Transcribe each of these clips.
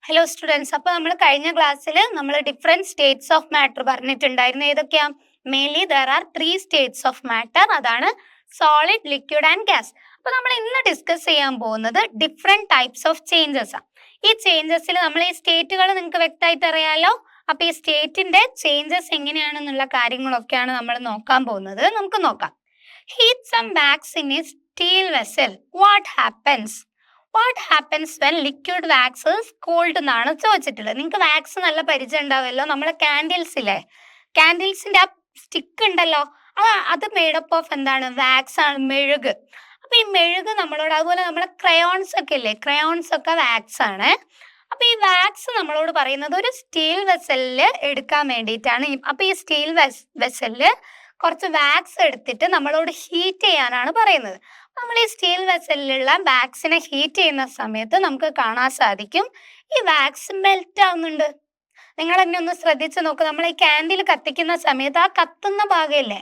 Hello students, അപ്പോൾ നമ്മൾ കഴിഞ്ഞ ക്ലാസ്സിൽ നമ്മൾ ഡിഫറെന്റ് സ്റ്റേറ്റ്സ് ഓഫ് മാറ്റർ പറഞ്ഞിട്ടുണ്ടായിരുന്നു. ഏതൊക്കെയാ? Mainly there are 3 States of matter. അതാണ് സോളിഡ്, ലിക്വിഡ് ആൻഡ് ഗ്യാസ്. അപ്പോൾ നമ്മൾ ഇന്ന് ഡിസ്കസ് ചെയ്യാൻ പോകുന്നത് ഡിഫറെന്റ് ടൈപ്സ് ഓഫ് ചേഞ്ചസ് ആണ്. ഈ ചേഞ്ചസിൽ നമ്മൾ ഈ സ്റ്റേറ്റുകൾ നിങ്ങൾക്ക് വ്യക്തമായിട്ട് അറിയാലോ. അപ്പോൾ ഈ സ്റ്റേറ്റിന്റെ ചേഞ്ചസ് എങ്ങനെയാണെന്നുള്ള കാര്യങ്ങളൊക്കെയാണ് നമ്മൾ നോക്കാൻ പോകുന്നത്. നമുക്ക് നോക്കാം. Heat some wax in a steel vessel. What happens when liquid wax is cold എന്നാണ് ചോദിച്ചിട്ടുള്ളത്. നിങ്ങൾക്ക് വാക്സ് നല്ല പരിചയം ഉണ്ടാവുമല്ലോ. നമ്മളെ കാൻഡിൽസ് ഇല്ലേ, കാൻഡിൽസിന്റെ ആ സ്റ്റിക്ക് ഉണ്ടല്ലോ, അത് മേഡപ്പ് ഓഫ് എന്താണ്? വാക്സ് ആണ്, മെഴുക്. അപ്പൊ ഈ മെഴുക് നമ്മളോട്, അതുപോലെ നമ്മളെ ക്രയോൺസ് ഒക്കെ ഇല്ലേ, ക്രയോൺസ് ഒക്കെ വാക്സ് ആണ്. അപ്പൊ ഈ വാക്സ് നമ്മളോട് പറയുന്നത് ഒരു സ്റ്റീൽ വെസലില് എടുക്കാൻ വേണ്ടിയിട്ടാണ്. അപ്പൊ ഈ സ്റ്റീൽ വെസലില് കുറച്ച് വാക്സ് എടുത്തിട്ട് നമ്മളോട് ഹീറ്റ് ചെയ്യാനാണ് പറയുന്നത്. നമ്മൾ ഈ സ്റ്റീൽ വെസലിലുള്ള വാക്സിനെ ഹീറ്റ് ചെയ്യുന്ന സമയത്ത് നമുക്ക് കാണാൻ സാധിക്കും ഈ വാക്സ് മെൽറ്റ് ആവുന്നുണ്ട്. നിങ്ങൾ എന്നെ ഒന്ന് ശ്രദ്ധിച്ചു നോക്ക്. നമ്മൾ ഈ കാൻഡിൽ കത്തിക്കുന്ന സമയത്ത് ആ കത്തുന്ന ഭാഗമില്ലേ,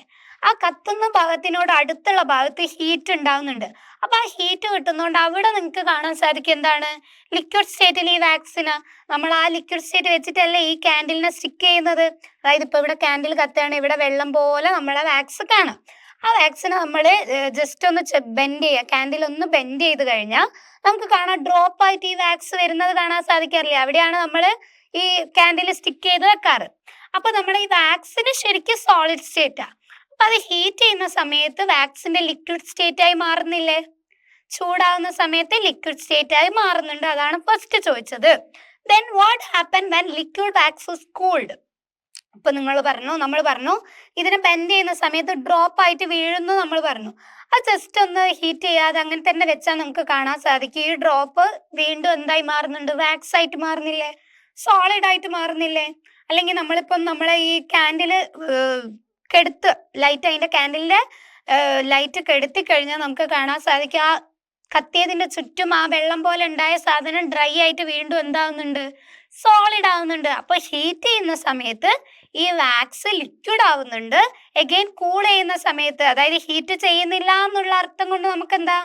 ആ കത്തുന്ന ഭാഗത്തിനോട് അടുത്തുള്ള ഭാഗത്ത് ഹീറ്റ് ഉണ്ടാവുന്നുണ്ട്. അപ്പൊ ആ ഹീറ്റ് കിട്ടുന്നതുകൊണ്ട് അവിടെ നിങ്ങൾക്ക് കാണാൻ സാധിക്കും എന്താണ്? ലിക്വിഡ് സ്റ്റേറ്റിൽ ഈ വാക്സിന് നമ്മൾ ആ ലിക്വിഡ് സ്റ്റേറ്റ് വെച്ചിട്ടല്ലേ ഈ കാൻഡിലിനെ സ്റ്റിക്ക് ചെയ്യുന്നത്. അതായത് ഇപ്പൊ ഇവിടെ കാൻഡിൽ കത്തുകയാണ്, ഇവിടെ വെള്ളം പോലെ നമ്മളെ വാക്സ് കാണാം. ആ വാക്സിന് നമ്മൾ ജസ്റ്റ് ഒന്ന് ബെൻഡ് ചെയ്യുക, കാൻഡിൽ ഒന്ന് ബെൻഡ് ചെയ്ത് കഴിഞ്ഞാൽ നമുക്ക് കാണാം ഡ്രോപ്പ് ആയിട്ട് ഈ വാക്സ് വരുന്നത് കാണാൻ സാധിക്കാറില്ല. അവിടെയാണ് നമ്മൾ ഈ കാൻഡിൽ സ്റ്റിക്ക് ചെയ്ത് വെക്കാറ്. അപ്പൊ നമ്മുടെ ഈ വാക്സിന് ശരിക്കും സോളിഡ് സ്റ്റേറ്റാ. അപ്പൊ അത് ഹീറ്റ് ചെയ്യുന്ന സമയത്ത് വാക്സിന്റെ ലിക്വിഡ് സ്റ്റേറ്റ് ആയി മാറുന്നില്ലേ? ചൂടാവുന്ന സമയത്ത് ലിക്വിഡ് സ്റ്റേറ്റ് ആയി മാറുന്നുണ്ട്. അതാണ് ഫസ്റ്റ് ചോദിച്ചത്. Then what happen when liquid wax is cooled? ഇപ്പൊ നമ്മൾ പറഞ്ഞു ഇതിനെ ബെൻഡ് ചെയ്യുന്ന സമയത്ത് ഡ്രോപ്പ് ആയിട്ട് വീഴുന്നു നമ്മൾ പറഞ്ഞു. അത് ജസ്റ്റ് ഒന്ന് ഹീറ്റ് ചെയ്യാതെ അങ്ങനെ തന്നെ വെച്ചാൽ നമുക്ക് കാണാൻ സാധിക്കും ഈ ഡ്രോപ്പ് വീണ്ടും എന്തായി മാറുന്നുണ്ട്? വാക്സ് ആയിട്ട് മാറുന്നില്ലേ? സോളിഡ് ആയിട്ട് മാറുന്നില്ലേ? അല്ലെങ്കിൽ നമ്മളിപ്പം നമ്മളെ ഈ കാൻഡില് കെടുത്ത് ലൈറ്റ്, അതിന്റെ കാൻഡിലിന്റെ ലൈറ്റ് കെടുത്തി കഴിഞ്ഞാൽ നമുക്ക് കാണാൻ സാധിക്കും ആ കത്തിയതിന്റെ ചുറ്റും ആ വെള്ളം പോലെ ഉണ്ടായ സാധനം ഡ്രൈ ആയിട്ട് വീണ്ടും എന്താവുന്നുണ്ട്? സോളിഡ് ആവുന്നുണ്ട്. അപ്പൊ ഹീറ്റ് ചെയ്യുന്ന സമയത്ത് ഈ വാക്സ് ലിക്വിഡ് ആവുന്നുണ്ട്. എഗെയിൻ കൂൾ ചെയ്യുന്ന സമയത്ത്, അതായത് ഹീറ്റ് ചെയ്യുന്നില്ല എന്നുള്ള അർത്ഥം കൊണ്ട് നമുക്ക് എന്താ?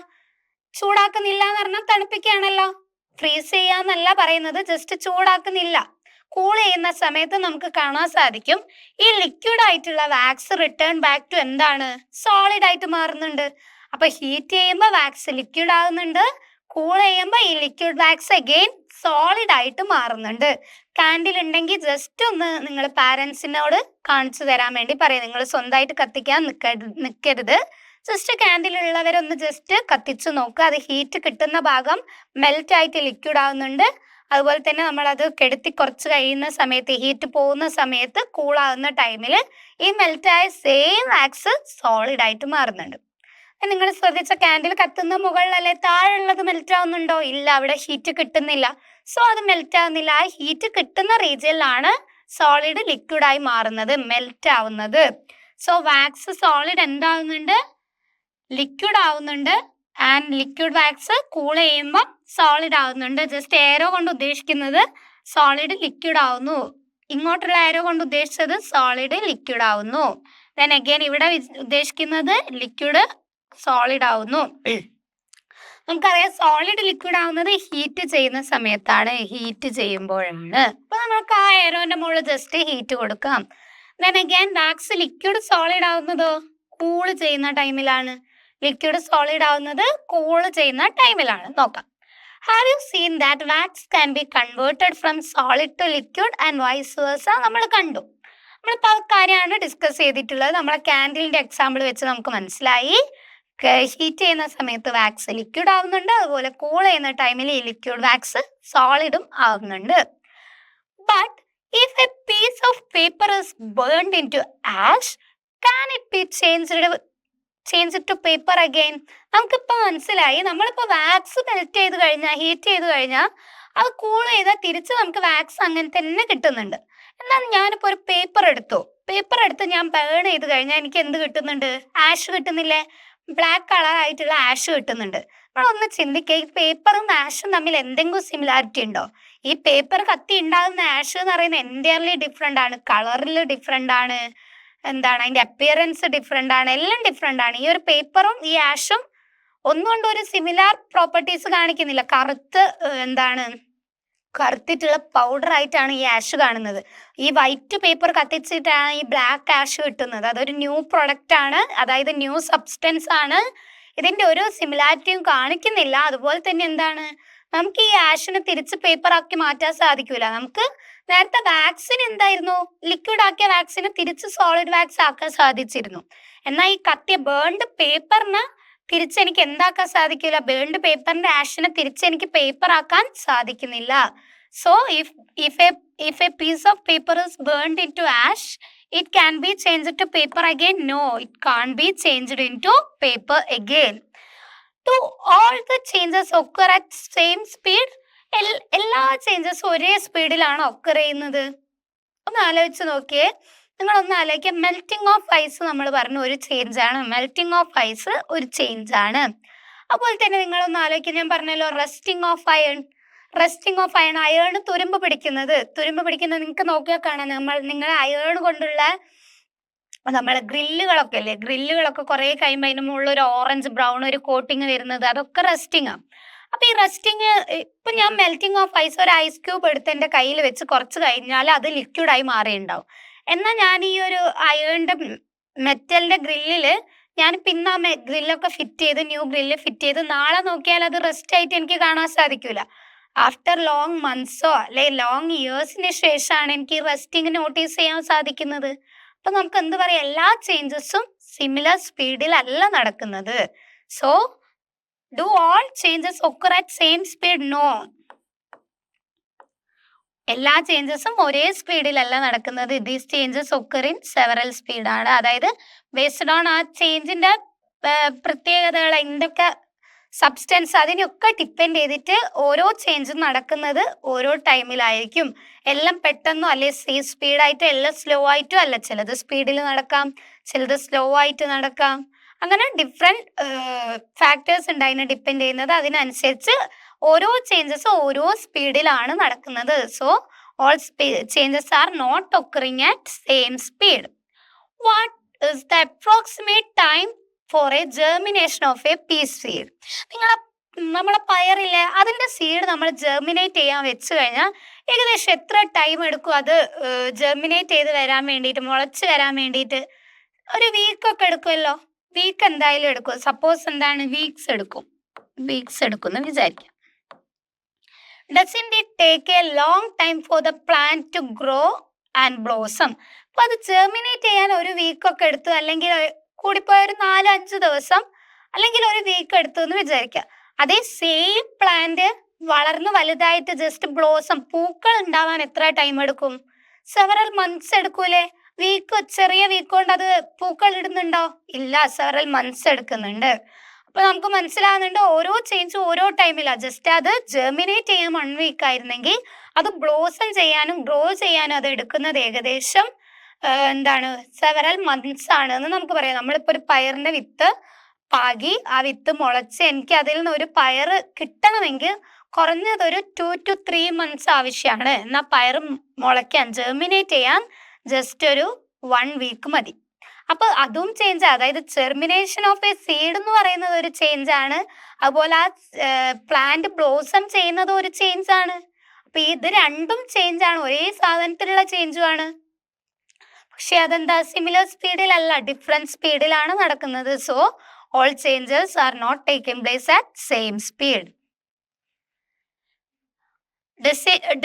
ചൂടാക്കുന്നില്ല എന്ന് പറഞ്ഞാൽ തണുപ്പിക്കുകയാണല്ലോ. ഫ്രീസ് ചെയ്യാന്നല്ല പറയുന്നത്, ജസ്റ്റ് ചൂടാക്കുന്നില്ല. കൂൾ ചെയ്യുന്ന സമയത്ത് നമുക്ക് കാണാൻ സാധിക്കും ഈ ലിക്വിഡ് ആയിട്ടുള്ള വാക്സ് റിട്ടേൺ ബാക്ക് ടു എന്താണ്? സോളിഡ് ആയിട്ട് മാറുന്നുണ്ട്. അപ്പൊ ഹീറ്റ് ചെയ്യുമ്പോൾ വാക്സ് ലിക്വിഡ് ആവുന്നുണ്ട്, കൂൾ ചെയ്യുമ്പോൾ ഈ ലിക്വിഡ് വാക്സ് അഗെയിൻ സോളിഡ് ആയിട്ട് മാറുന്നുണ്ട്. കാൻഡിൽ ഉണ്ടെങ്കിൽ ജസ്റ്റ് ഒന്ന് നിങ്ങൾ പാരന്റ്സിനോട് കാണിച്ചു തരാൻ വേണ്ടി പറയാം. നിങ്ങൾ സ്വന്തമായിട്ട് കത്തിക്കാൻ നിൽക്കരുത്. ജസ്റ്റ് കാൻഡിൽ ഉള്ളവരൊന്ന് ജസ്റ്റ് കത്തിച്ചു നോക്കുക. അത് ഹീറ്റ് കിട്ടുന്ന ഭാഗം മെൽറ്റ് ആയിട്ട് ലിക്വിഡ് ആവുന്നുണ്ട്. അതുപോലെ തന്നെ നമ്മൾ അത് കെടുത്തി കുറച്ച് കഴിയുന്ന സമയത്ത്, ഹീറ്റ് പോകുന്ന സമയത്ത്, കൂളാവുന്ന ടൈമിൽ ഈ മെൽറ്റായ സെയിം വാക്സ് സോളിഡ് ആയിട്ട് മാറുന്നുണ്ട്. നിങ്ങൾ ശ്രദ്ധിച്ച കാൻഡിൽ കത്തുന്ന മുകളിലല്ലേ, താഴെയുള്ളത് മെൽറ്റ് ആവുന്നുണ്ടോ? ഇല്ല, അവിടെ ഹീറ്റ് കിട്ടുന്നില്ല. സോ അത് മെൽറ്റ് ആവുന്നില്ല. ആ ഹീറ്റ് കിട്ടുന്ന റീജിയനിലാണ് സോളിഡ് ലിക്വിഡ് ആയി മാറുന്നത്, മെൽറ്റ് ആവുന്നത്. സോ വാക്സ് സോളിഡ് എന്താവുന്നുണ്ട്? ലിക്വിഡ് ആവുന്നുണ്ട്. ആൻഡ് ലിക്വിഡ് വാക്സ് കൂൾ ചെയ്യുമ്പോൾ സോളിഡ് ആവുന്നുണ്ട്. ജസ്റ്റ് എയറോ കൊണ്ട് ഉദ്ദേശിക്കുന്നത് സോളിഡ് ലിക്വിഡ് ആവുന്നു. ഇങ്ങോട്ടുള്ള എയറോ കൊണ്ട് ഉദ്ദേശിച്ചത് സോളിഡ് ലിക്വിഡ് ആവുന്നു. ദെൻ അഗൈൻ ഇവിടെ ഉദ്ദേശിക്കുന്നത് ലിക്വിഡ് സോളിഡ് ആവുന്നു. നമുക്കറിയാം സോളിഡ് ലിക്വിഡ് ആവുന്നത് ഹീറ്റ് ചെയ്യുന്ന സമയത്താണ്, ഹീറ്റ് ചെയ്യുമ്പോഴാണ്. അപ്പൊ നമുക്ക് ആ എയറോന്റെ മുകളിൽ ജസ്റ്റ് ഹീറ്റ് കൊടുക്കാം. Then again wax liquid solid ആവുന്നതോ കൂൾ ചെയ്യുന്ന ടൈമിലാണ്. ലിക്വിഡ് സോളിഡ് ആവുന്നത് കൂൾ ചെയ്യുന്ന ടൈമിലാണ്. നോക്കാം. Have you seen that wax can be converted from solid to liquid and vice versa? നമ്മൾ കണ്ടു. നമ്മളിപ്പോൾ ആ കാര്യമാണ് ഡിസ്കസ് ചെയ്തിട്ടുള്ളത്. നമ്മളെ കാൻഡിലിന്റെ എക്സാമ്പിൾ വെച്ച് നമുക്ക് മനസ്സിലായി ഹീറ്റ് ചെയ്യുന്ന സമയത്ത് വാക്സ് ലിക്വിഡ് ആവുന്നുണ്ട്, അതുപോലെ കൂൾ ചെയ്യുന്ന ടൈമിൽ ഈ ലിക്വിഡ് വാക്സ് സോളിഡും ആവുന്നുണ്ട്. But if a piece of paper is burned into ash, can it be changed to paper again? നമുക്കിപ്പോൾ മനസ്സിലായി. നമ്മളിപ്പോൾ വാക്സ് മെൽറ്റ് ചെയ്ത് കഴിഞ്ഞാൽ, ഹീറ്റ് ചെയ്ത് കഴിഞ്ഞാൽ അത് കൂൾ ചെയ്താൽ തിരിച്ച് നമുക്ക് വാക്സ് അങ്ങനെ തന്നെ കിട്ടുന്നുണ്ട്. എന്നാൽ ഞാനിപ്പോൾ ഒരു പേപ്പർ എടുത്ത് ഞാൻ ബേൺ ചെയ്ത് കഴിഞ്ഞാൽ എനിക്ക് എന്ത് കിട്ടുന്നുണ്ട്? ആഷ് കിട്ടുന്നില്ലേ? ബ്ലാക്ക് കളർ ആയിട്ടുള്ള ആഷ് കിട്ടുന്നുണ്ട്. നമ്മളൊന്ന് ചിന്തിക്കുക, ഈ പേപ്പറും ആഷും തമ്മിൽ എന്തെങ്കിലും സിമിലാരിറ്റി ഉണ്ടോ? ഈ പേപ്പർ കത്തി ഉണ്ടാകുന്ന ആഷ് എന്ന് പറയുന്നത് എൻറ്റയർലി ഡിഫറെൻ്റ് ആണ്. കളറിൽ ഡിഫറെൻ്റ് ആണ്, എന്താണ് അതിന്റെ അപ്പിയറൻസ് ഡിഫറെൻ്റ് ആണ്, എല്ലാം ഡിഫറെൻ്റ് ആണ്. ഈ ഒരു പേപ്പറും ഈ ആഷും ഒന്നുകൊണ്ട് ഒരു സിമിലാർ പ്രോപ്പർട്ടീസ് കാണിക്കുന്നില്ല. കറുത്ത് എന്താണ് കറുത്തിട്ടുള്ള പൗഡർ ആയിട്ടാണ് ഈ ആഷ് കാണുന്നത്. ഈ വൈറ്റ് പേപ്പർ കത്തിച്ചിട്ടാണ് ഈ ബ്ലാക്ക് ആഷ് കിട്ടുന്നത്. അതൊരു ന്യൂ പ്രൊഡക്റ്റ് ആണ്, അതായത് ന്യൂ സബ്സ്റ്റൻസ് ആണ്. ഇതിന്റെ ഒരു സിമിലാരിറ്റിയും കാണിക്കുന്നില്ല. അതുപോലെ തന്നെ എന്താണ്, നമുക്ക് ഈ ആഷിനെ തിരിച്ച് പേപ്പർ ആക്കി മാറ്റാൻ സാധിക്കൂല. നമുക്ക് നേരത്തെ വാക്സിൻ എന്തായിരുന്നു, ലിക്വിഡ് ആക്കിയ വാക്സിനെ തിരിച്ച് സോളിഡ് വാക്സ് ആക്കാൻ സാധിച്ചിരുന്നു. എന്നാൽ ഈ കത്തിയ ബേൺഡ് പേപ്പറിന് തിരിച്ച് എനിക്ക് എന്താക്കാൻ സാധിക്കില്ല, ബേൺഡ് പേപ്പറിന്റെ ആഷിനെ തിരിച്ച് എനിക്ക് പേപ്പർ ആക്കാൻ സാധിക്കുന്നില്ല. So if a piece of paper is burned into ash, it can be changed to paper again? No, it can't be changed into paper again. Do all the changes occur at same speed? എല്ലാ ചേഞ്ചസും ഒരേ സ്പീഡിലാണ് occur ചെയ്യുന്നത്? ഒന്ന് ആലോചിച്ച് നോക്കിയേ. നിങ്ങളൊന്ന് ആലോചിക്കുക. മെൽറ്റിംഗ് ഓഫ് ഐസ് നമ്മൾ പറഞ്ഞു ഒരു ചേഞ്ച് ആണ്. മെൽറ്റിംഗ് ഓഫ് ഐസ് ഒരു ചേഞ്ച് ആണ്. അതുപോലെ തന്നെ നിങ്ങളൊന്ന് ആലോചിക്കുക, ഞാൻ പറഞ്ഞല്ലോ rusting of iron. Rusting of iron, iron തുരുമ്പ് പിടിക്കുന്നത് നിങ്ങൾക്ക് നോക്കിയാൽ കാണാം. നിങ്ങളെ അയേൺ കൊണ്ടുള്ള നമ്മളെ ഗ്രില്ലുകളൊക്കെ അല്ലേ, ഗ്രില്ലുകളൊക്കെ കുറെ കഴിയുമ്പോൾ അതിന് മുകളിൽ ഒരു ഓറഞ്ച് ബ്രൗൺ ഒരു കോട്ടിങ് വരുന്നത്, അതൊക്കെ റസ്റ്റിംഗ് ആണ്. അപ്പൊ ഈ റസ്റ്റിംഗ്, ഇപ്പൊ ഞാൻ മെൽറ്റിംഗ് ഓഫ് ഐസ് ഒരു ഐസ് ക്യൂബ് എടുത്ത് എന്റെ കയ്യിൽ വെച്ച് കുറച്ച് കഴിഞ്ഞാൽ അത് ലിക്വിഡായി മാറിയിട്ടുണ്ടാവും. എന്നാൽ ഞാൻ ഈ ഒരു അയേണിന്റെ മെറ്റലിന്റെ ഗ്രില്ലില് ഞാൻ പിന്നെ ആ ഗ്രില്ലൊക്കെ ഫിറ്റ് ചെയ്ത്, ന്യൂ ഗ്രില്ല് ഫിറ്റ് ചെയ്ത് നാളെ നോക്കിയാൽ അത് റെസ്റ്റ് ആയിട്ട് എനിക്ക് കാണാൻ സാധിക്കൂല. ആഫ്റ്റർ ലോങ് മന്ത്സോ അല്ലെ ലോങ് ഇയേഴ്സിന് ശേഷമാണ് എനിക്ക് ഈ റെസ്റ്റിംഗ് നോട്ടീസ് ചെയ്യാൻ സാധിക്കുന്നത്. അപ്പൊ നമുക്ക് എന്ത് പറയാം, എല്ലാ ചേഞ്ചസും സിമിലർ സ്പീഡിലല്ല നടക്കുന്നത്. So do all changes occur at same speed? No, എല്ലാ ചേഞ്ചസും ഒരേ സ്പീഡിലല്ല നടക്കുന്നത്. These changes occur in several സ്പീഡാണ്. അതായത് ബേസ്ഡ് ഓൺ ആ ചേഞ്ചിന്റെ പ്രത്യേകതകൾ, എന്തൊക്കെ സബ്സ്റ്റൻസ്, അതിനൊക്കെ ഡിപ്പെൻഡ് ചെയ്തിട്ട് ഓരോ ചേഞ്ചും നടക്കുന്നത് ഓരോ ടൈമിലായിരിക്കും. എല്ലാം പെട്ടെന്നോ അല്ലെ സ്പീഡായിട്ടോ എല്ലാം സ്ലോ ആയിട്ടോ അല്ല. ചിലത് സ്പീഡിൽ നടക്കാം, ചിലത് സ്ലോ ആയിട്ട് നടക്കാം. അങ്ങനെ ഡിഫറെന്റ് ഫാക്ടേഴ്സ് ഉണ്ട് അതിനെ ഡിപ്പെൻഡ് ചെയ്യുന്നത്. അതിനനുസരിച്ച് ഓരോ ചേഞ്ചസും ഓരോ സ്പീഡിലാണ് നടക്കുന്നത്. So all changes are not occurring at same speed. What is the approximate time for a germination of a piece seed? നമ്മളെ പയറില്ലേ, അതിന്റെ സീഡ് നമ്മൾ ജെർമിനേറ്റ് ചെയ്യാൻ വെച്ച് കഴിഞ്ഞാൽ ഏകദേശം എത്ര ടൈം എടുക്കും അത് ജെർമിനേറ്റ് ചെയ്ത് വരാൻ വേണ്ടിയിട്ട്, മുളച്ച് വരാൻ വേണ്ടിയിട്ട്? ഒരു വീക്കൊക്കെ എടുക്കുമല്ലോ. വീക്ക് എന്തായാലും എടുക്കും. സപ്പോസ് എന്താണ്, വീക്സ് എടുക്കും എന്ന് വിചാരിക്കാം. Doesn't it take a long time for the plant to grow and blossom? അപ്പൊ അത് ജെർമിനേറ്റ് ചെയ്യാൻ ഒരു വീക്കൊക്കെ എടുത്തു, അല്ലെങ്കിൽ കൂടിപ്പോയ ഒരു 4-5 ദിവസം, അല്ലെങ്കിൽ ഒരു വീക്ക് എടുത്തു എന്ന് വിചാരിക്കാം. അതേ സെയിം പ്ലാന്റ് വളർന്ന് വലുതായിട്ട് ജസ്റ്റ് ബ്ലോസം, പൂക്കൾ ഉണ്ടാവാൻ എത്ര ടൈം എടുക്കും? സെവറൽ മന്ത്സ് എടുക്കൂലേ? ചെറിയ വീക്ക് കൊണ്ട് അത് പൂക്കൾ ഇടുന്നുണ്ടോ? ഇല്ല, സെവറൽ മന്ത്സ് എടുക്കുന്നുണ്ട്. അപ്പൊ നമുക്ക് മനസ്സിലാവുന്നുണ്ട് ഓരോ ചേഞ്ചും ഓരോ ടൈമിലാണ്. ജസ്റ്റ് അത് ജെർമിനേറ്റ് ചെയ്യാൻ 1 വീക്ക് ആയിരുന്നെങ്കിൽ അത് ബ്ലോസം ചെയ്യാനും ഗ്രോ ചെയ്യാനും അത് എടുക്കുന്നത് ഏകദേശം സെവറൽ മന്ത്സ് ആണ് എന്ന് നമുക്ക് പറയാം. നമ്മളിപ്പോ ഒരു പയറിന്റെ വിത്ത് പാകി ആ വിത്ത് മുളച്ച് എനിക്ക് അതിൽ നിന്ന് ഒരു പയറ് കിട്ടണമെങ്കിൽ കുറഞ്ഞത് ഒരു 2 to 3 months ആവശ്യമാണ്. എന്നാൽ പയർ മുളയ്ക്കാൻ, ജെർമിനേറ്റ് ചെയ്യാൻ ജസ്റ്റ് ഒരു 1 വീക്ക് മതി. അപ്പൊ അതും ചേഞ്ച്, അതായത് ജെർമിനേഷൻ ഓഫ് എ സീഡ് എന്ന് പറയുന്നത് ഒരു ചേഞ്ച് ആണ്. അതുപോലെ ആ പ്ലാന്റ് ബ്ലോസം ചെയ്യുന്നത് ഒരു ചേഞ്ച് ആണ്. അപ്പൊ ഇത് രണ്ടും ചേഞ്ച് ആണ്, ഒരേ സാധനത്തിലുള്ള ചേഞ്ചും ആണ്. പക്ഷെ അതെന്താ, സിമിലർ സ്പീഡിലല്ല, ഡിഫറെന്റ് സ്പീഡിലാണ് നടക്കുന്നത്. So all changes are not taking place at same speed.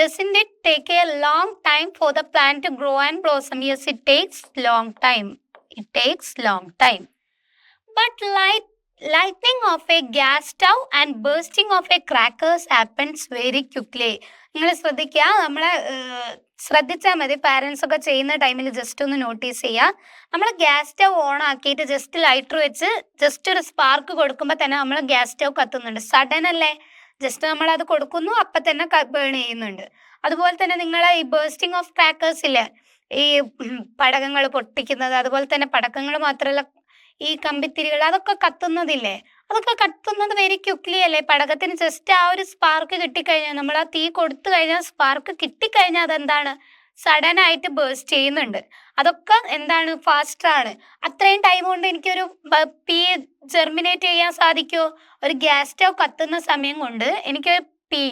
Doesn't it take a long time for the plant to grow and blossom? Yes, it takes long time. But lighting of a gas stove and bursting of a crackers happens very quickly. നിങ്ങൾ ശ്രദ്ധിക്കുക, ശ്രദ്ധിച്ചാൽ മതി. Parents ഒക്കെ ചെയ്യുന്ന ടൈമിൽ just ഒന്ന് notice ചെയ്യുക. നമ്മൾ ഗ്യാസ് സ്റ്റവ് ഓൺ ആക്കിയിട്ട് ജസ്റ്റ് ലൈറ്റർ വെച്ച് ജസ്റ്റ് ഒരു സ്പാർക്ക് കൊടുക്കുമ്പോൾ തന്നെ നമ്മൾ ഗ്യാസ് സ്റ്റവ് കത്തുന്നുണ്ട്. സഡൻ അല്ലേ, ജസ്റ്റ് നമ്മൾ അത് കൊടുക്കുന്നു, അപ്പം തന്നെ ബേൺ ചെയ്യുന്നുണ്ട്. അതുപോലെ തന്നെ നിങ്ങൾ ഈ ബേസ്റ്റിംഗ് ഓഫ് ക്രാക്കേഴ്സ് ഇല്ലേ, ഈ പടകങ്ങൾ പൊട്ടിക്കുന്നത്, അതുപോലെ തന്നെ പടക്കങ്ങൾ മാത്രമല്ല ഈ കമ്പിത്തിരികൾ അതൊക്കെ കത്തുന്നതില്ലേ, അതൊക്കെ കത്തുന്നത് വെരി ക്വിക്ലി അല്ലേ. പടകത്തിന് ജസ്റ്റ് ആ ഒരു സ്പാർക്ക് കിട്ടിക്കഴിഞ്ഞാൽ, നമ്മൾ ആ തീ കൊടുത്തു കഴിഞ്ഞാൽ സ്പാർക്ക് കിട്ടിക്കഴിഞ്ഞാൽ അതെന്താണ്, സഡൻ ആയിട്ട് ബേസ്റ്റ് ചെയ്യുന്നുണ്ട്. അതൊക്കെ എന്താണ്, ഫാസ്റ്റ് ആണ്. അത്രയും ടൈം കൊണ്ട് എനിക്കൊരു പീ ജെർമിനേറ്റ് ചെയ്യാൻ സാധിക്കുമോ? ഒരു ഗ്യാസ് സ്റ്റവ് കത്തുന്ന സമയം കൊണ്ട് എനിക്ക് പീ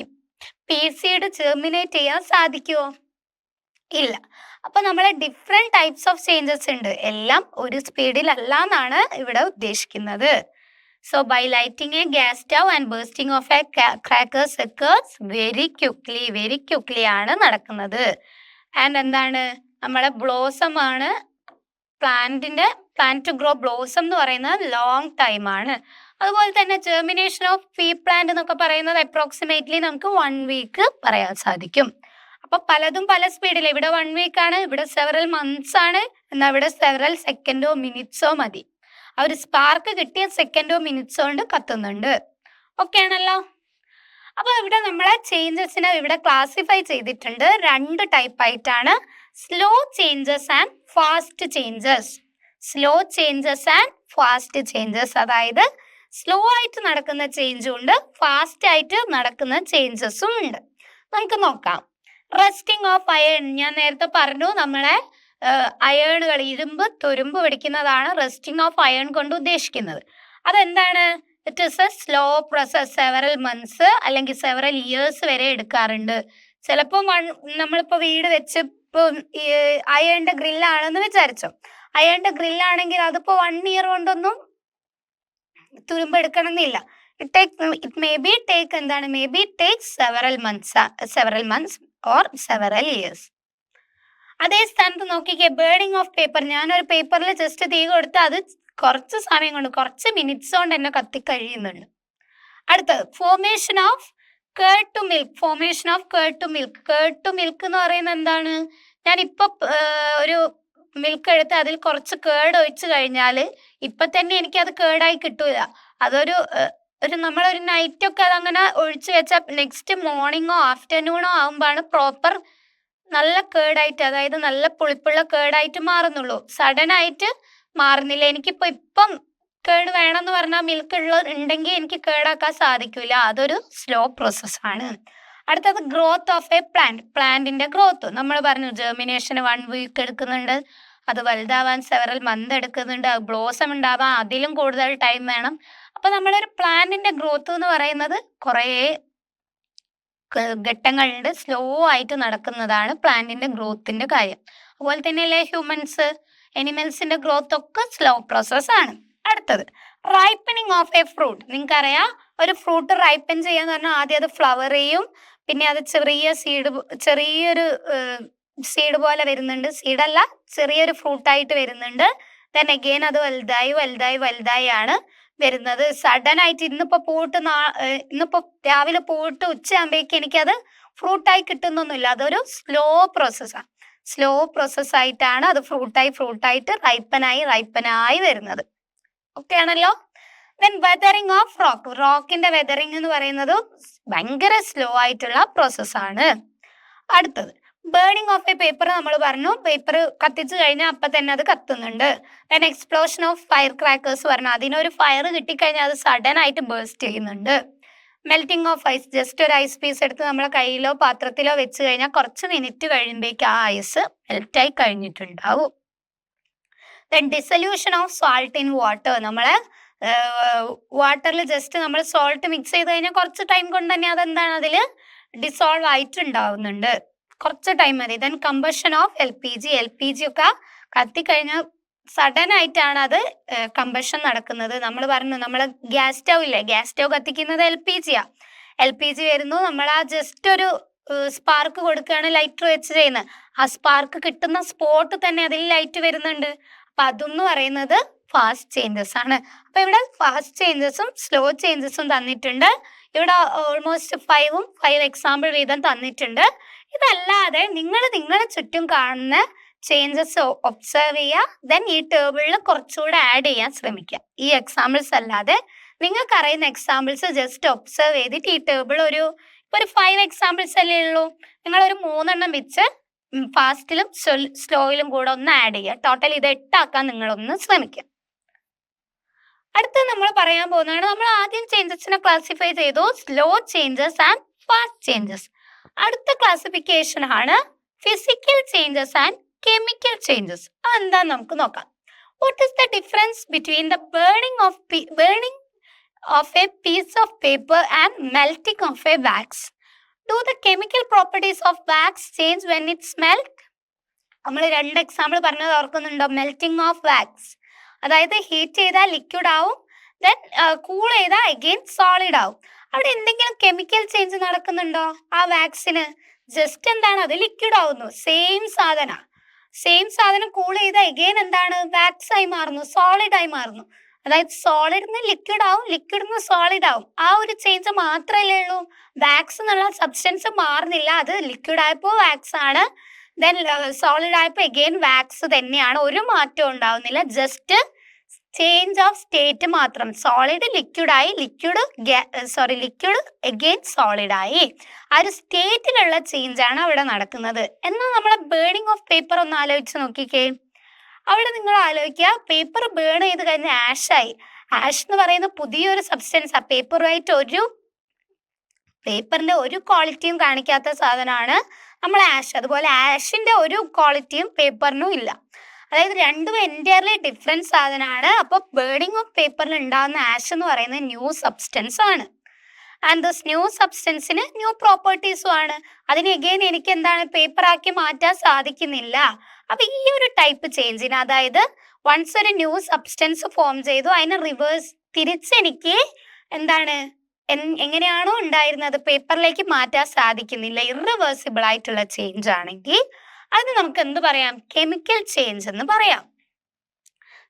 പീ സീഡ് ജെർമിനേറ്റ് ചെയ്യാൻ സാധിക്കുമോ? ഇല്ല. അപ്പൊ നമ്മളെ ഡിഫറെന്റ് ടൈപ്സ് ഓഫ് ചേഞ്ചസ് ഉണ്ട്. എല്ലാം ഒരു സ്പീഡിലല്ല എന്നാണ് ഇവിടെ ഉദ്ദേശിക്കുന്നത്. So by lighting a gas stove and bursting of a crackers occurs very quickly ആണ് നടക്കുന്നത്. ആൻഡ് എന്താണ്, നമ്മളെ ബ്ലോസം ആണ് പ്ലാന്റ് ടു ഗ്രോ ബ്ലോസം എന്ന് പറയുന്നത് ലോങ് ടൈം ആണ്. അതുപോലെ തന്നെ ജെർമിനേഷൻ ഓഫ് പീ പ്ലാന്റ് എന്നൊക്കെ പറയുന്നത് അപ്രോക്സിമേറ്റ്ലി നമുക്ക് 1 വീക്ക് പറയാൻ സാധിക്കും. അപ്പൊ പലതും പല സ്പീഡിൽ, ഇവിടെ 1 വീക്ക് ആണ്, ഇവിടെ സെവറൽ മന്ത്സ് ആണ്, എന്നാൽ ഇവിടെ സെവറൽ സെക്കൻഡോ മിനിറ്റ്സോ മതി. ആ ഒരു സ്പാർക്ക് കിട്ടിയ സെക്കൻഡോ മിനിറ്റ്സോ കൊണ്ട് കത്തുന്നുണ്ട്. ഓക്കെ ആണല്ലോ. അപ്പൊ ഇവിടെ നമ്മളെ ചേഞ്ചസിനെ ഇവിടെ ക്ലാസിഫൈ ചെയ്തിട്ടുണ്ട് 2 ടൈപ്പ് ആയിട്ടാണ്, slow changes and fast changes. Slow changes and fast changes, അതായത് സ്ലോ ആയിട്ട് നടക്കുന്ന ചേഞ്ചും ഉണ്ട്, ഫാസ്റ്റ് ആയിട്ട് നടക്കുന്ന ചേഞ്ചസും ഉണ്ട്. നമുക്ക് നോക്കാം. റസ്റ്റിംഗ് ഓഫ് അയൺ, ഞാൻ നേരത്തെ പറഞ്ഞു നമ്മളെ അയേണുകൾ, ഇരുമ്പ് തുരുമ്പ് പിടിക്കുന്നതാണ് റസ്റ്റിംഗ് ഓഫ് അയൺ കൊണ്ട് ഉദ്ദേശിക്കുന്നത്. അതെന്താണ്? It is A slow process, several months അല്ലെങ്കിൽ സെവറൽ ഇയേഴ്സ് വരെ എടുക്കാറുണ്ട്. ചിലപ്പോൾ നമ്മളിപ്പോ വീട് വെച്ച് ഇപ്പൊ അയണിന്റെ ഗ്രില്ലാണെന്ന് വിചാരിച്ചോ, അയണിന്റെ ഗ്രില്ലാണെങ്കിൽ അതിപ്പോ 1 ഇയർ കൊണ്ടൊന്നും തുരുമ്പ് എടുക്കണം എന്നില്ല. It may be take several months or several years. അതേ സ്ഥാനത്ത് നോക്കിക്കേ, ബേണിംഗ് ഓഫ് പേപ്പർ. ഞാനൊരു പേപ്പറിൽ ജസ്റ്റ് തീ കൊടുത്ത് അത് കുറച്ച് സമയം കൊണ്ട്, കുറച്ച് മിനിറ്റ്സ് കൊണ്ട് എന്നെ കത്തിക്കഴിയുന്നുണ്ട്. അടുത്തത് formation of curd to milk. Formation of curd to milk. Curd to milk എന്ന് പറയുന്നത് എന്താണ്? ഞാനിപ്പോ ഒരു മിൽക്ക് എടുത്ത് അതിൽ കുറച്ച് കേർഡ് ഒഴിച്ചു കഴിഞ്ഞാൽ ഇപ്പൊ തന്നെ എനിക്ക് അത് കേർഡായി കിട്ടൂല. അതൊരു നമ്മളൊരു നൈറ്റൊക്കെ അതങ്ങനെ ഒഴിച്ചു വെച്ചാൽ നെക്സ്റ്റ് മോർണിംഗോ ആഫ്റ്റർനൂണോ ആകുമ്പോഴാണ് പ്രോപ്പർ നല്ല കേർഡായിട്ട്, അതായത് നല്ല പുളിപ്പുള്ള കേർഡായിട്ട് മാറുന്നുള്ളൂ. സഡൻ ആയിട്ട് മാറുന്നില്ല. എനിക്കിപ്പോ ഇപ്പം കേർഡ് വേണമെന്ന് പറഞ്ഞാൽ മിൽക്ക് ഉണ്ടെങ്കിൽ എനിക്ക് കേർഡാക്കാൻ സാധിക്കില്ല. അതൊരു സ്ലോ പ്രോസസ്സാണ്. അടുത്തത് ഗ്രോത്ത് ഓഫ് എ പ്ലാന്റിന്റെ ഗ്രോത്ത്. നമ്മൾ പറഞ്ഞു ജെർമിനേഷന് 1 വീക്ക് എടുക്കുന്നുണ്ട്, അത് വലുതാവാൻ സെവറൽ മന്ത് എടുക്കുന്നുണ്ട്, ബ്ലോസം ഉണ്ടാവാൻ അതിലും കൂടുതൽ ടൈം വേണം. അപ്പൊ നമ്മളൊരു പ്ലാന്റിന്റെ ഗ്രോത്ത് എന്ന് പറയുന്നത് കുറേ ഘട്ടങ്ങളുണ്ട്, സ്ലോ ആയിട്ട് നടക്കുന്നതാണ് പ്ലാന്റിന്റെ ഗ്രോത്തിന്റെ കാര്യം. അതുപോലെ തന്നെയല്ലേ ഹ്യൂമൻസ്, എനിമൽസിന്റെ ഗ്രോത്ത് ഒക്കെ സ്ലോ പ്രോസസ് ആണ്. അടുത്തത് റൈപ്പനിങ് ഓഫ് എ ഫ്രൂട്ട്. നിങ്ങൾക്കറിയാം, ഒരു ഫ്രൂട്ട് റൈപ്പൻ ചെയ്യാന്ന് പറഞ്ഞാൽ ആദ്യം അത് ഫ്ലവർ ചെയ്യും, പിന്നെ അത് ചെറിയൊരു സീഡ് പോലെ വരുന്നുണ്ട്, സീഡല്ല ചെറിയൊരു ഫ്രൂട്ടായിട്ട് വരുന്നുണ്ട്. ദെൻ അഗെയിൻ അത് വലുതായി ആണ് വരുന്നത്. സഡൻ ആയിട്ട് ഇന്നിപ്പോ രാവിലെ പോയിട്ട് ഉച്ചയാകുമ്പോഴേക്ക് എനിക്കത് ഫ്രൂട്ടായി കിട്ടുന്നൊന്നുമില്ല. അതൊരു സ്ലോ പ്രോസസ്സാണ്. സ്ലോ പ്രോസസ് ആയിട്ടാണ് അത് ഫ്രൂട്ടായിട്ട് റൈപ്പനായി വരുന്നത്. ഓക്കെ ആണല്ലോ. Then weathering of rock. റോക്കിന്റെ വെതറിങ് എന്ന് പറയുന്നത് ഭയങ്കര സ്ലോ ആയിട്ടുള്ള പ്രോസസ്സാണ്. അടുത്തത് ബേണിംഗ് ഓഫ് എ പേപ്പർ. നമ്മൾ പറഞ്ഞു പേപ്പർ കത്തിച്ചു കഴിഞ്ഞാൽ അപ്പൊ തന്നെ അത് കത്തുന്നുണ്ട്. Then explosion of fire crackers പറഞ്ഞു, അതിനൊരു ഫയർ കിട്ടിക്കഴിഞ്ഞാൽ അത് സഡൻ ആയിട്ട് ബേസ്റ്റ് ചെയ്യുന്നുണ്ട്. Melting of ice. ജസ്റ്റ് ഒരു ഐസ് പീസ് എടുത്ത് നമ്മളെ കയ്യിലോ പാത്രത്തിലോ വെച്ച് കഴിഞ്ഞാൽ കുറച്ച് മിനിറ്റ് കഴിയുമ്പോഴേക്ക് ആ ഐസ് മെൽറ്റായി കഴിഞ്ഞിട്ടുണ്ടാവും. Then dissolution of salt in water. നമ്മളെ വാട്ടറിൽ ജസ്റ്റ് നമ്മൾ സോൾട്ട് മിക്സ് ചെയ്ത് കഴിഞ്ഞാൽ കുറച്ച് ടൈം കൊണ്ട് തന്നെ അതെന്താണ്, അതിൽ ഡിസോൾവ് ആയിട്ടുണ്ടാവുന്നുണ്ട്, കുറച്ച് ടൈം മതി. ദെൻ കമ്പഷൻ ഓഫ് LPG ഒക്കെ കത്തിക്കഴിഞ്ഞാൽ സഡൻ ആയിട്ടാണ് അത് കമ്പഷൻ നടക്കുന്നത്. നമ്മൾ പറഞ്ഞു നമ്മൾ ഗ്യാസ് സ്റ്റവ് കത്തിക്കുന്നത് LPG വരുന്നു. നമ്മൾ ആ ജസ്റ്റ് ഒരു സ്പാർക്ക് കൊടുക്കുകയാണ് ലൈറ്റർ വെച്ച് ചെയ്യുന്നത്. ആ സ്പാർക്ക് കിട്ടുന്ന സ്പോട്ട് തന്നെ അതിൽ ലൈറ്റ് വരുന്നുണ്ട്. അപ്പൊ അതെന്ന് പറയുന്നത് ഫാസ്റ്റ് ചേഞ്ചസ് ആണ്. അപ്പൊ ഇവിടെ ഫാസ്റ്റ് ചേഞ്ചസും സ്ലോ ചേഞ്ചസും തന്നിട്ടുണ്ട്. ഇവിടെ ഓൾമോസ്റ്റ് 5 എക്സാമ്പിൾ വീതം തന്നിട്ടുണ്ട്. ഇതല്ലാതെ നിങ്ങളുടെ ചുറ്റും കാണുന്ന ചേഞ്ചസ് ഒബ്സർവ് ചെയ്യുക. ദെൻ ഈ ടേബിളിൽ കുറച്ചുകൂടെ ആഡ് ചെയ്യാൻ ശ്രമിക്കുക. ഈ എക്സാമ്പിൾസ് അല്ലാതെ നിങ്ങൾക്ക് അറിയുന്ന എക്സാമ്പിൾസ് ജസ്റ്റ് ഒബ്സർവ് ചെയ്തിട്ട് ഈ ടേബിൾ ഒരു 5 എക്സാമ്പിൾസ് അല്ലേ ഉള്ളൂ, നിങ്ങൾ ഒരു 3 എണ്ണം വെച്ച് ഫാസ്റ്റിലും സ്ലോയിലും കൂടെ ഒന്ന് ആഡ് ചെയ്യുക. ടോട്ടൽ ഇത് 8 ആക്കാൻ നിങ്ങളൊന്ന് ശ്രമിക്കുക. അടുത്ത നമ്മൾ പറയാൻ പോകുന്നതാണ്, നമ്മൾ ആദ്യം ചേഞ്ചസിനെ ക്ലാസിഫൈ ചെയ്തു, slow changes and fast changes. അടുത്ത ക്ലാസിഫിക്കേഷൻ ആണ് physical changes and chemical changes. അതെന്താന്ന് നമുക്ക് നോക്കാം. What is the difference between the burning of a piece of paper and melting of a wax? Do the chemical properties of wax change when it's melt? നമ്മൾ 2 example പറഞ്ഞത് ഓർക്കുന്നുണ്ടോ? Melting of wax, അതായത് heat ചെയ്താൽ liquid ആവും, then cool ചെയ്താൽ again solid ആവും. അവിടെ എന്തെങ്കിലും കെമിക്കൽ ചേഞ്ച് നടക്കുന്നുണ്ടോ ആ വാക്സിന്? ജസ്റ്റ് എന്താണ്, അത് ലിക്വിഡ് ആവുന്നു. സെയിം സാധനം കൂൾ ചെയ്ത അഗെയിൻ എന്താണ്, വാക്സ് ആയി മാറുന്നു, സോളിഡ് ആയി മാറുന്നു. അതായത് സോളിഡിന്ന് ലിക്വിഡ് ആവും, ലിക്വിഡിന്ന് സോളിഡ് ആവും. ആ ഒരു ചേഞ്ച് മാത്രമല്ലേ ഉള്ളൂ. വാക്സ് എന്നുള്ള സബ്സ്റ്റൻസ് മാറുന്നില്ല, അത് ലിക്വിഡ് ആയപ്പോൾ വാക്സ് ആണ്, ദെൻ സോളിഡ് ആയപ്പോൾ അഗെയിൻ വാക്സ് തന്നെയാണ്. ഒരു മാറ്റവും ഉണ്ടാവുന്നില്ല, ജസ്റ്റ് ചേഞ്ച് ഓഫ് സ്റ്റേറ്റ് മാത്രം. സോളിഡ് ലിക്വിഡ് ആയി, ലിക്വിഡ് അഗെയിൻ സോളിഡ് ആയി. ആ ഒരു സ്റ്റേറ്റിലുള്ള ചേഞ്ച് ആണ് അവിടെ നടക്കുന്നത്. എന്നാൽ നമ്മളെ ബേണിംഗ് ഓഫ് പേപ്പർ ഒന്ന് ആലോചിച്ച് നോക്കിക്കേ. അവിടെ നിങ്ങൾ ആലോചിക്കുക, പേപ്പർ ബേൺ ചെയ്ത് കഴിഞ്ഞ ആഷായി. ആഷ് എന്ന് പറയുന്ന പുതിയൊരു സബ്സ്റ്റൻസ് ആ. പേപ്പറിന്റെ ഒരു ക്വാളിറ്റിയും കാണിക്കാത്ത സാധനമാണ് നമ്മൾ ആഷ്. അതുപോലെ ആഷിന്റെ ഒരു ക്വാളിറ്റിയും പേപ്പറിനും ഇല്ല. അതായത് രണ്ടും എൻറ്റയർലി ഡിഫറെന്റ് സാധനമാണ്. അപ്പോൾ ബേണിംഗ് ഓഫ് പേപ്പറിൽ ഉണ്ടാകുന്ന ആഷ് എന്ന് പറയുന്നത് ന്യൂ സബ്സ്റ്റൻസ് ആണ്. ആൻഡ് ദിസ് ന്യൂ സബ്സ്റ്റൻസിന് ന്യൂ പ്രോപ്പർട്ടീസും ആണ്. അതിന് എഗെയിൻ എനിക്ക് എന്താണ്, പേപ്പർ ആക്കി മാറ്റാൻ സാധിക്കുന്നില്ല. അപ്പൊ ഈ ഒരു ടൈപ്പ് ചേഞ്ചിന്, അതായത് വൺസ് ഒരു ന്യൂ സബ്സ്റ്റൻസ് ഫോം ചെയ്തു, അതിന് റിവേഴ്സ് തിരിച്ചെനിക്ക് എന്താണ്, എങ്ങനെയാണോ ഉണ്ടായിരുന്നത് പേപ്പറിലേക്ക് മാറ്റാൻ സാധിക്കുന്നില്ല, ഇറിവേഴ്സിബിൾ ആയിട്ടുള്ള ചേഞ്ച് ആണെങ്കിൽ അതിന് നമുക്ക് എന്ത് പറയാം, കെമിക്കൽ ചേഞ്ച് എന്ന് പറയാം.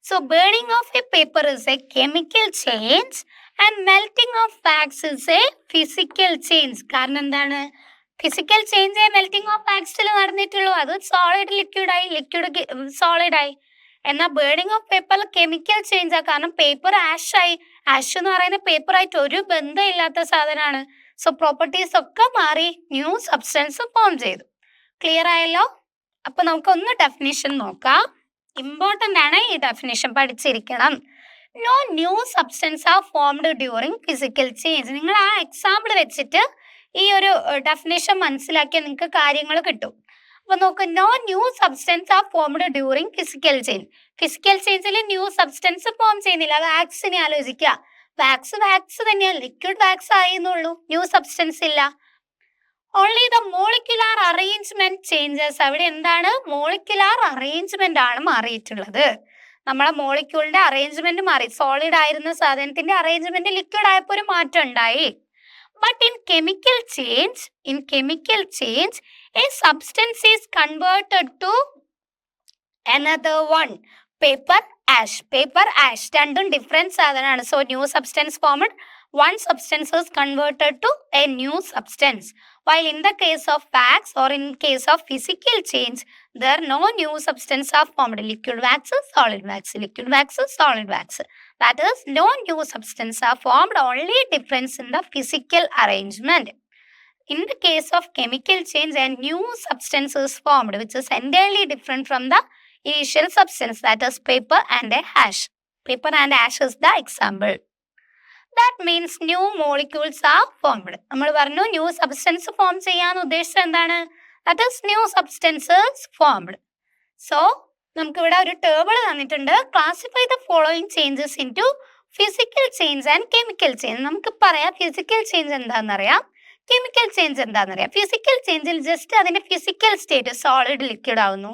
So burning of a paper is a chemical change and melting of wax is a physical change. കാരണം എന്താണ്, ഫിസിക്കൽ ചേഞ്ച് മെൽറ്റിംഗ് ഓഫ് വാക്സിൽ നടന്നിട്ടുള്ളൂ. അത് സോളിഡ് ലിക്വിഡായി, ലിക്വിഡ് സോളിഡായി. എന്നാൽ ബേണിംഗ് ഓഫ് പേപ്പറിൽ കെമിക്കൽ ചേഞ്ച് ആ. കാരണം പേപ്പർ ആഷായി. ആഷ് എന്ന് പറയുന്ന പേപ്പറായിട്ട് ഒരു ബന്ധമില്ലാത്ത സാധനമാണ്. സോ പ്രോപ്പർട്ടീസ് ഒക്കെ മാറി, ന്യൂ സബ്സ്റ്റൻസ് ഫോം ചെയ്തു. ക്ലിയർ ആയല്ലോ? അപ്പൊ നമുക്കൊന്ന് ഡെഫിനിഷൻ നോക്കാം. ഇമ്പോർട്ടന്റ് ആണ് ഈ ഡെഫിനിഷൻ, പഠിച്ചിരിക്കണം. No new substance are formed during physical change. നിങ്ങൾ ആ എക്സാമ്പിൾ വെച്ചിട്ട് ഈ ഒരു ഡെഫിനിഷൻ മനസ്സിലാക്കിയാൽ നിങ്ങൾക്ക് കാര്യങ്ങൾ കിട്ടും. അപ്പൊ നോക്ക്, no new substance are formed during physical change. Physical ചേഞ്ചിൽ ന്യൂ സബ്സ്റ്റൻസ് ഫോം ചെയ്യുന്നില്ല. വാക്സിനെ ആലോചിക്കുക, വാക്സ് തന്നെയാണ്, ലിക്വിഡ് വാക്സ് ആയെന്നുള്ളൂ, ന്യൂ സബ്സ്റ്റൻസ് ഇല്ല. Only the molecular arrangement changes. അവിടെ എന്താണ്, മോളിക്യുലാർ അറേഞ്ച്മെന്റ് ആണ് മാറിയിട്ടുള്ളത്. നമ്മളെ മോളിക്യൂളിന്റെ അറേഞ്ച്മെന്റ് മാറി. സോളിഡ് ആയിരുന്ന സാധനത്തിന്റെ അറേഞ്ച്മെന്റ് ലിക്വിഡ് ആയപ്പോൾ ഒരു മാറ്റം ഉണ്ടായി. But in chemical change, a substance is converted to another one. Paper ash. രണ്ടും ഡിഫറെന്റ് സാധനമാണ്. So new substance formed, one substance is converted to a new substance. While in the case of wax or in case of physical change, there no new substance are formed. Liquid wax, solid wax, liquid wax, solid wax. That is, no new substance are formed, only difference in the physical arrangement. In the case of chemical change, a new substance is formed, which is entirely different from the initial substance, that is paper and a ash. Paper and ash is the example. That means new molecules are formed. നമ്മൾ പറഞ്ഞു new substance form ചെയ്യാൻ ഉദ്ദേശിച്ചത് എന്താണ്? That is, new substances formed. So നമുക്ക് ഇവിടെ ഒരു table തന്നിട്ടുണ്ട്. Classify the following changes into physical change and chemical change. നമുക്ക് പറയാം ഫിസിക്കൽ ചേഞ്ച് എന്താണെന്നറിയാം, കെമിക്കൽ ചേഞ്ച് എന്താണെന്നറിയാം. ഫിസിക്കൽ ചേഞ്ചിൽ ജസ്റ്റ് അതിന്റെ ഫിസിക്കൽ സ്റ്റേറ്റ്, സോളിഡ് ലിക്വിഡ് ആവുന്നു,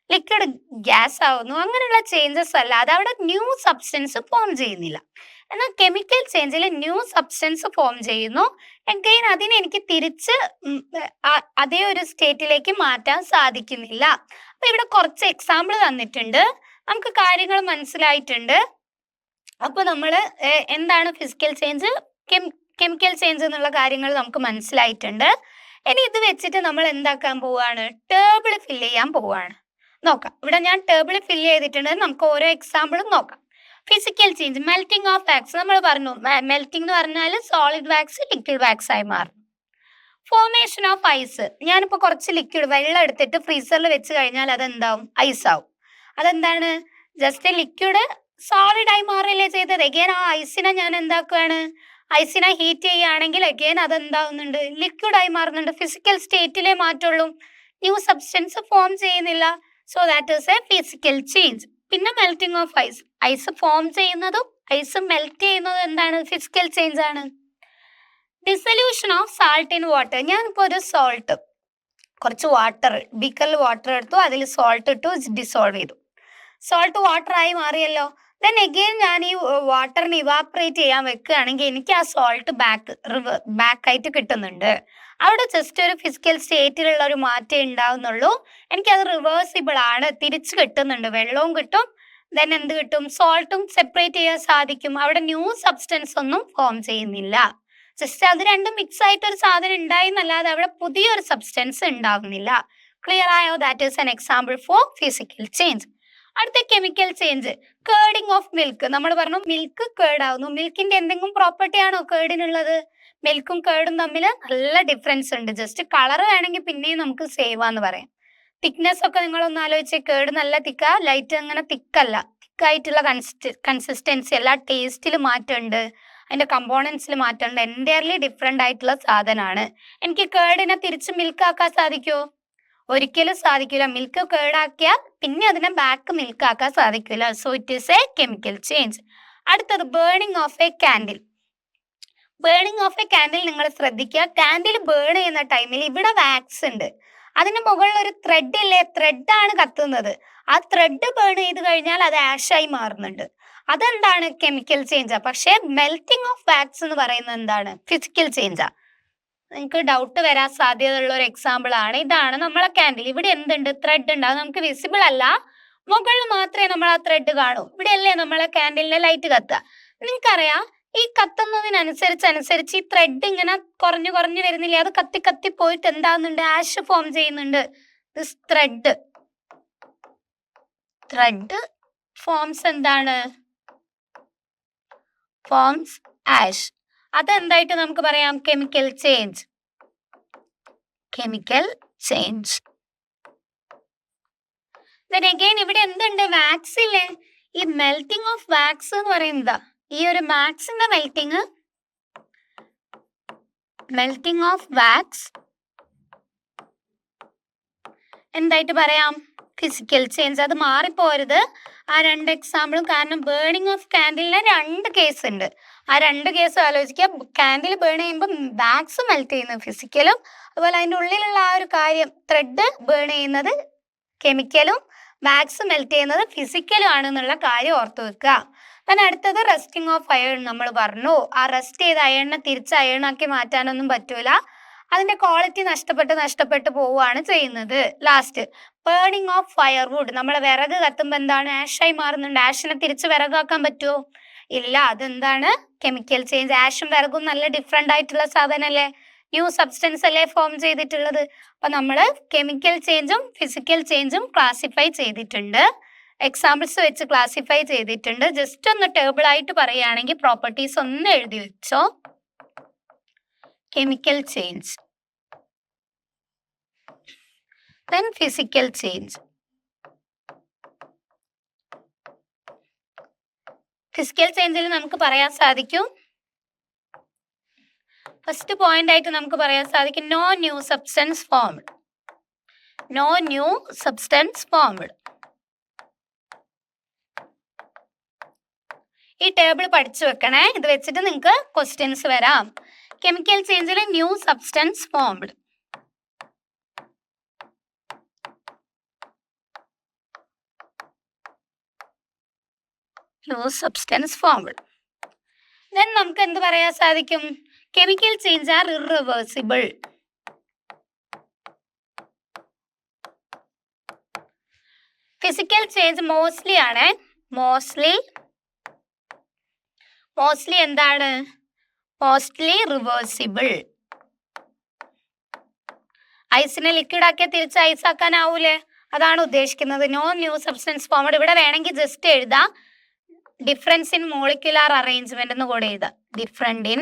ലിക്വിഡ് ഗ്യാസ് ആവുന്നു, അങ്ങനെയുള്ള ചേഞ്ചസ് അല്ല. അത് അവിടെ ന്യൂ സബ്സ്റ്റൻസ് ഫോം ചെയ്യുന്നില്ല. എന്നാൽ കെമിക്കൽ ചേഞ്ചിൽ ന്യൂ സബ്സ്റ്റൻസ് ഫോം ചെയ്യുന്നു. എഗെയിൻ അതിനെ എനിക്ക് തിരിച്ച് അതേ ഒരു സ്റ്റേറ്റിലേക്ക് മാറ്റാൻ സാധിക്കുന്നില്ല. അപ്പൊ ഇവിടെ കുറച്ച് എക്സാമ്പിൾ തന്നിട്ടുണ്ട്, നമുക്ക് കാര്യങ്ങൾ മനസ്സിലായിട്ടുണ്ട്. അപ്പൊ നമ്മൾ എന്താണ് ഫിസിക്കൽ ചേഞ്ച്, കെമിക്കൽ ചേഞ്ച് എന്നുള്ള കാര്യങ്ങൾ നമുക്ക് മനസ്സിലായിട്ടുണ്ട്. ഇനി ഇത് വെച്ചിട്ട് നമ്മൾ എന്താക്കാൻ പോവാണ്, ടേബിൾ ഫില്ല് ചെയ്യാൻ പോവാണ്. നോക്കാം, ഇവിടെ ഞാൻ ടേബിൾ ഫില്ല് ചെയ്തിട്ടുണ്ട്. നമുക്ക് ഓരോ എക്സാമ്പിളും നോക്കാം. Physical change, melting of wax. നമ്മൾ പറഞ്ഞു മെൽറ്റിംഗ് എന്ന് പറഞ്ഞാൽ സോളിഡ് വാക്സ് ലിക്വിഡ് വാക്സ് ആയി മാറും. Formation of ice. ഞാനിപ്പോൾ കുറച്ച് ലിക്വിഡ് വെള്ളം എടുത്തിട്ട് ഫ്രീസറിൽ വെച്ച് കഴിഞ്ഞാൽ അതെന്താവും, ഐസ് ആവും. അതെന്താണ്, ജസ്റ്റ് ലിക്വിഡ് സോളിഡ് ആയി മാറിയല്ലേ ചെയ്തത്. എഗെയിൻ ആ ഐസിനെ ഞാൻ എന്താക്കുകയാണ്, ഐസിനെ ഹീറ്റ് ചെയ്യുകയാണെങ്കിൽ എഗെയിൻ അതെന്താവുന്നുണ്ട്, ലിക്വിഡ് ആയി മാറുന്നുണ്ട്. ഫിസിക്കൽ സ്റ്റേറ്റിലേ മാറ്റുള്ളൂ, ന്യൂ സബ്സ്റ്റൻസ് ഫോം ചെയ്യുന്നില്ല. So that is a physical change. പിന്നെ melting of ice. Ice form ചെയ്യുന്നതും ഐസ് മെൽറ്റ് ചെയ്യുന്നതും എന്താണ്, ഫിസിക്കൽ ചേഞ്ച് ആണ്. Dissolution of salt in water. ഞാനിപ്പോൾ ഒരു സോൾട്ട്, കുറച്ച് വാട്ടർ, ബീക്കറിൽ വാട്ടർ എടുത്തു, അതിൽ സോൾട്ട് ഇട്ടു, ഡിസോൾവ് ചെയ്തു. സോൾട്ട് വാട്ടർ ആയി മാറിയല്ലോ. ദെൻ അഗെയിൻ ഞാൻ ഈ വാട്ടറിന് ഇവാപ്പറേറ്റ് ചെയ്യാൻ വെക്കുകയാണെങ്കിൽ എനിക്ക് ആ സോൾട്ട് ബാക്ക് ആയിട്ട് കിട്ടുന്നുണ്ട്. അവിടെ ജസ്റ്റ് ഒരു ഫിസിക്കൽ സ്റ്റേറ്റിലുള്ള ഒരു മാറ്റം ഉണ്ടാവുന്നുള്ളൂ. എനിക്കത് റിവേഴ്സിബിൾ ആണ്, തിരിച്ചു കിട്ടുന്നുണ്ട്, വെള്ളവും കിട്ടും, ദെൻ എന്ത് കിട്ടും, സോൾട്ടും സെപ്പറേറ്റ് ചെയ്യാൻ സാധിക്കും. അവിടെ ന്യൂ സബ്സ്റ്റൻസ് ഒന്നും ഫോം ചെയ്യുന്നില്ല. ജസ്റ്റ് അത് രണ്ടും മിക്സ് ആയിട്ട് ഒരു സാധനം ഉണ്ടായി എന്നല്ലാതെ അവിടെ പുതിയൊരു സബ്സ്റ്റൻസ് ഉണ്ടാവുന്നില്ല. ക്ലിയർ ആയോ? That is an example for physical change. അടുത്ത കെമിക്കൽ ചേഞ്ച്, കേർഡിങ് ഓഫ് മിൽക്ക്. നമ്മൾ പറഞ്ഞു മിൽക്ക് കേർഡ് ആവുന്നു. മിൽക്കിന്റെ എന്തെങ്കിലും പ്രോപ്പർട്ടി ആണോ കേർഡിനുള്ളത്? മിൽക്കും കേർഡും തമ്മിൽ നല്ല ഡിഫറൻസ് ഉണ്ട്. ജസ്റ്റ് കളർ വേണമെങ്കിൽ പിന്നെയും നമുക്ക് സേവ് ആന്ന് പറയാം. തിക്നെസ് ഒക്കെ നിങ്ങളൊന്ന് ആലോചിച്ച്, കേർഡ് നല്ല തിക്ക, ലൈറ്റ് അങ്ങനെ തിക്കല്ല, തിക്കായിട്ടുള്ള കൺസിസ്റ്റൻസി അല്ല, ടേസ്റ്റിൽ മാറ്റമുണ്ട്, അതിന്റെ കമ്പോണൻസിൽ മാറ്റമുണ്ട്, എൻറ്റയർലി ഡിഫറെന്റ് ആയിട്ടുള്ള സാധനമാണ്. എനിക്ക് കേർഡിനെ തിരിച്ച് മിൽക്ക് ആക്കാൻ സാധിക്കുമോ? ഒരിക്കലും സാധിക്കില്ല. മിൽക്ക് കേർഡാക്കിയാൽ പിന്നെ അതിനെ ബാക്ക് മിൽക്ക് ആക്കാൻ സാധിക്കില്ല. So it is a chemical change. അടുത്തത് burning of a candle. Burning of a candle നിങ്ങൾ ശ്രദ്ധിക്കുക. കാൻഡിൽ ബേൺ ചെയ്യുന്ന ടൈമിൽ ഇവിടെ വാക്സ് ഉണ്ട്, അതിന് മുകളിൽ ഒരു ത്രെഡ് ഇല്ലേ, ത്രെഡാണ് കത്തുന്നത്. ആ ത്രെഡ് ബേൺ ചെയ്ത് കഴിഞ്ഞാൽ അത് ആഷായി മാറുന്നുണ്ട്. അതെന്താണ്? കെമിക്കൽ ചേഞ്ചാ. പക്ഷെ മെൽറ്റിംഗ് ഓഫ് വാക്സ് എന്ന് പറയുന്നത് എന്താണ്? ഫിസിക്കൽ ചേഞ്ചാ. നിങ്ങൾക്ക് ഡൗട്ട് വരാൻ സാധ്യതയുള്ള ഒരു എക്സാമ്പിൾ ആണ്. ഇതാണ് നമ്മളെ കാൻഡിൽ. ഇവിടെ എന്തുണ്ട്? ത്രെഡ് ഉണ്ട്. അത് നമുക്ക് വിസിബിൾ അല്ല, മുകളിൽ മാത്രമേ നമ്മൾ ആ ത്രെഡ് കാണൂ. ഇവിടെ അല്ലേ നമ്മളെ കാൻഡിലിന്റെ ലൈറ്റ് കത്തുക. നിങ്ങൾക്കറിയാം, ഈ കത്തുന്നതിനനുസരിച്ച് ഈ ത്രെഡ് ഇങ്ങനെ കുറഞ്ഞു കുറഞ്ഞു വരുന്നില്ലേ? അത് കത്തി കത്തി പോയിട്ട് എന്താകുന്നുണ്ട്? ആഷ് ഫോം ചെയ്യുന്നുണ്ട്. ദിസ് ത്രെഡ് ഫോംസ് എന്താണ്? Forms ash. അതെന്തായിട്ട് നമുക്ക് പറയാം? Chemical change. Chemical change. Then again ഇവിടെ എന്തുണ്ട്? വാക്സ് ഇല്ലേ? ഈ മെൽറ്റിംഗ് ഓഫ് വാക്സ് എന്ന് പറയുന്നത്, ഈ ഒരു വാക്സിന്റെ മെൽറ്റിംഗ് ഓഫ് വാക്സ് എന്തായിട്ട് പറയാം? Physical change. അത് മാറിപ്പോരുത് ആ രണ്ട് എക്സാമ്പിളും. കാരണം ബേണിംഗ് ഓഫ് കാൻഡിലിന് രണ്ട് കേസ് ഉണ്ട്. ആ രണ്ട് കേസ് ആലോചിക്കുക. കാൻഡിൽ ബേൺ ചെയ്യുമ്പോൾ വാക്സ് മെൽറ്റ് ചെയ്യുന്നത് ഫിസിക്കലും, അതുപോലെ അതിൻ്റെ ഉള്ളിലുള്ള ആ ഒരു കാര്യം ത്രെഡ് ബേൺ ചെയ്യുന്നത് കെമിക്കലും, വാക്സ് മെൽറ്റ് ചെയ്യുന്നത് ഫിസിക്കലും ആണെന്നുള്ള കാര്യം ഓർത്തു വെക്കുക. then അടുത്തത് റെസ്റ്റിംഗ് ഓഫ് അയൺ. നമ്മൾ പറഞ്ഞു ആ റെസ്റ്റ് ചെയ്ത അയണിനെ തിരിച്ച് അയണാക്കി മാറ്റാനൊന്നും പറ്റൂല. അതിന്റെ ക്വാളിറ്റി നഷ്ടപ്പെട്ട് പോവുകയാണ് ചെയ്യുന്നത്. Last burning of firewood. നമ്മൾ വിറക് കത്തുമ്പോൾ എന്താണ്? ആഷായി മാറുന്നുണ്ട്. ആഷിനെ തിരിച്ച് വിറകാക്കാൻ പറ്റുമോ? ഇല്ല. അതെന്താണ്? Chemical change. ആഷും വിറകും നല്ല ഡിഫറെന്റ് ആയിട്ടുള്ള സാധനമല്ലേ? ന്യൂ സബ്സ്റ്റൻസ് അല്ലേ ഫോം ചെയ്തിട്ടുള്ളത്. അപ്പൊ നമ്മൾ കെമിക്കൽ ചേഞ്ചും ഫിസിക്കൽ ചേഞ്ചും ക്ലാസിഫൈ ചെയ്തിട്ടുണ്ട്, എക്സാമ്പിൾസ് വെച്ച് ക്ലാസിഫൈ ചെയ്തിട്ടുണ്ട്. ജസ്റ്റ് ഒന്ന് ടേബിൾ ആയിട്ട് പറയുകയാണെങ്കിൽ പ്രോപ്പർട്ടീസ് ഒന്ന് എഴുതി വെച്ചോ. Chemical change, then physical change. Physical ചേഞ്ചിൽ നമുക്ക് പറയാൻ സാധിക്കും, ഫസ്റ്റ് പോയിന്റ് ആയിട്ട് നമുക്ക് പറയാൻ സാധിക്കും no new substance formed. No new substance formed. ഈ ടേബിൾ പഠിച്ചു വെക്കണേ. ഇത് വെച്ചിട്ട് നിങ്ങൾക്ക് ക്വസ്റ്റ്യൻസ് വരാം. കെമിക്കൽ ചേഞ്ചിൽ new substance formed. New substance formed. Then നമുക്ക് എന്ത് പറയാൻ സാധിക്കും? Chemical change are irreversible. Physical change mostly ആണ്. മോസ്റ്റ്ലി എന്താണ്? Mostly reversible. ഐസിനെ ലിക്വിഡ് ആക്കിയാൽ തിരിച്ച് ഐസ് ആക്കാനാവൂലേ? അതാണ് ഉദ്ദേശിക്കുന്നത്. No new substance formed. ഇവിടെ വേണമെങ്കിൽ ജസ്റ്റ് എഴുതാം ഡിഫറൻസ് ഇൻ മോളിക്യുലാർ അറേഞ്ച്മെന്റ് എന്ന് കൂടെ എഴുതാം. ഡിഫറെന്റ് ഇൻ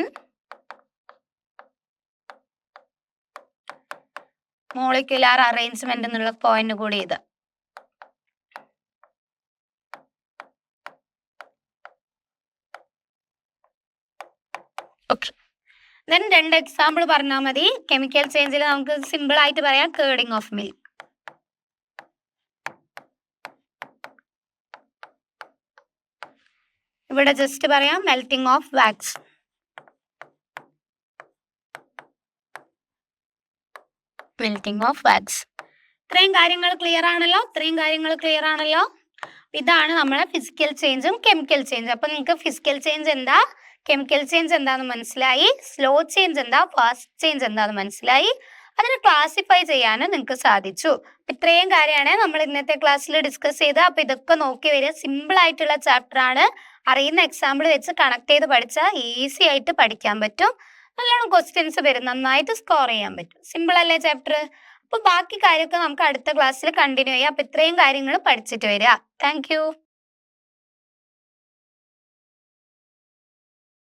മോളിക്യുലാർ അറേഞ്ച്മെന്റ് എന്നുള്ള പോയിന്റ് കൂടി എഴുതാം. ദെൻ രണ്ട് എക്സാമ്പിൾ പറഞ്ഞാൽ മതി. കെമിക്കൽ ചേഞ്ചിൽ നമുക്ക് സിമ്പിൾ ആയിട്ട് പറയാം കേർഡിംഗ് ഓഫ് മിൽക്ക്. ഇവിടെ ജസ്റ്റ് പറയാം melting of wax. Melting of wax. ഇത്രയും കാര്യങ്ങൾ ക്ലിയർ ആണല്ലോ. ഇതാണ് നമ്മളെ ഫിസിക്കൽ ചേഞ്ചും കെമിക്കൽ ചേഞ്ചും. അപ്പൊ നിങ്ങൾക്ക് ഫിസിക്കൽ ചേഞ്ച് എന്താ, കെമിക്കൽ ചേഞ്ച് എന്താന്ന് മനസ്സിലായി, സ്ലോ ചേഞ്ച് എന്താ, ഫാസ്റ്റ് ചേഞ്ച് എന്താന്ന് മനസ്സിലായി. അതിനെ ക്ലാസിഫൈ ചെയ്യാനും നിങ്ങൾക്ക് സാധിച്ചു. ഇത്രയും കാര്യമാണ് നമ്മൾ ഇന്നത്തെ ക്ലാസ്സിൽ ഡിസ്കസ് ചെയ്തത്. അപ്പൊ ഇതൊക്കെ നോക്കി വരിക. സിമ്പിൾ ആയിട്ടുള്ള ചാപ്റ്റർ ആണ്. അറിയുന്ന എക്സാമ്പിൾ വെച്ച് കണക്ട് ചെയ്ത് പഠിച്ചാൽ ഈസി ആയിട്ട് പഠിക്കാൻ പറ്റും. നല്ലോണം ക്വസ്റ്റ്യൻസ് വരും, നന്നായിട്ട് സ്കോർ ചെയ്യാൻ പറ്റും. സിമ്പിൾ അല്ലേ ചാപ്റ്റർ? അപ്പൊ ബാക്കി കാര്യമൊക്കെ നമുക്ക് അടുത്ത ക്ലാസ്സിൽ കണ്ടിന്യൂ ചെയ്യാം. അപ്പൊ ഇത്രയും കാര്യങ്ങൾ പഠിച്ചിട്ട് വരിക. താങ്ക്